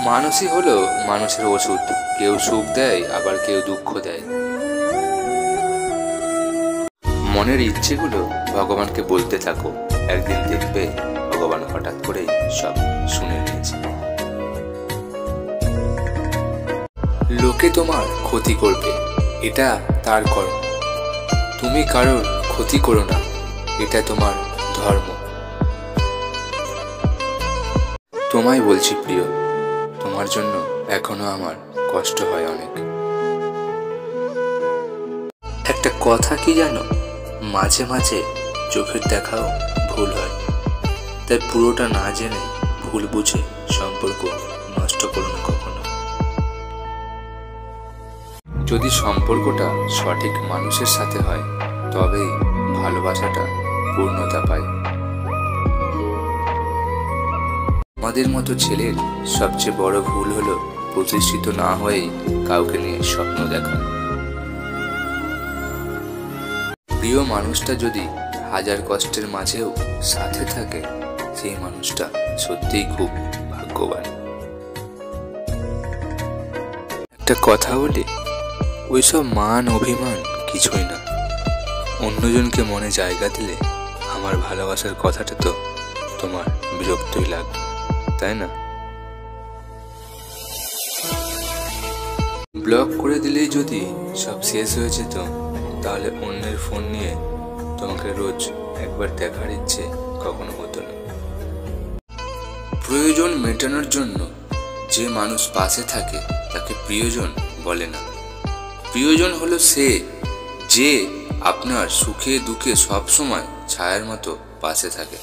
মানুষই হলো মানুষের ওষুধ। কেউ সুখ দেয়, আবার কেউ দুঃখ দেয়। মনের ইচ্ছেগুলো ভগবানকে বলতে থাকো, একদিন দেখবে ভগবান হঠাৎ করেই সব শুনে নিয়েছে। লোকে তোমার ক্ষতি করবে, এটা তার কর্ম। তুমি কারোর ক্ষতি করো না, এটা তোমার ধর্ম। তোমায় বলছি প্রিয়, তোমার জন্য এখনো আমার কষ্ট হয় অনেক। একটা কথা কি জানো, মাঝে মাঝে চোখের দেখাও ভুল হয়। তাই পুরোটা না জেনে ভুল বুঝে সম্পর্ক নষ্ট করো না কখনো। যদি সম্পর্কটা সঠিক মানুষের সাথে হয়, তবেই ভালোবাসাটা পূর্ণতা পায়। আমাদের মতো ছেলের সবচেয়ে বড় ভুল হলো প্রতিষ্ঠিত না হয়েই কাউকে নিয়ে স্বপ্ন দেখা। প্রিয় মানুষটা যদি হাজার কষ্টের মাঝেও সাথে থাকে, সেই মানুষটা সত্যিই খুব ভাগ্যবান। একটা কথা বলি, ওইসব মান অভিমান কিছুই না। অন্যজনকে মনে জায়গা দিলে আমার ভালোবাসার কথাটা তো তোমার বিরক্তই লাগবে, তাই না? ব্লক করে দিলেই যদি সব শেষ হয়ে যেত, তাহলে অন্যের ফোন নিয়ে তোমাকে রোজ একবার দেখার ইচ্ছে কখনো হতো না। প্রয়োজন মেটানোর জন্য যে মানুষ পাশে থাকে তাকে প্রিয়জন বলে না। প্রিয়জন হলো সে, যে আপনার সুখে দুঃখে সবসময় ছায়ার মতো পাশে থাকে।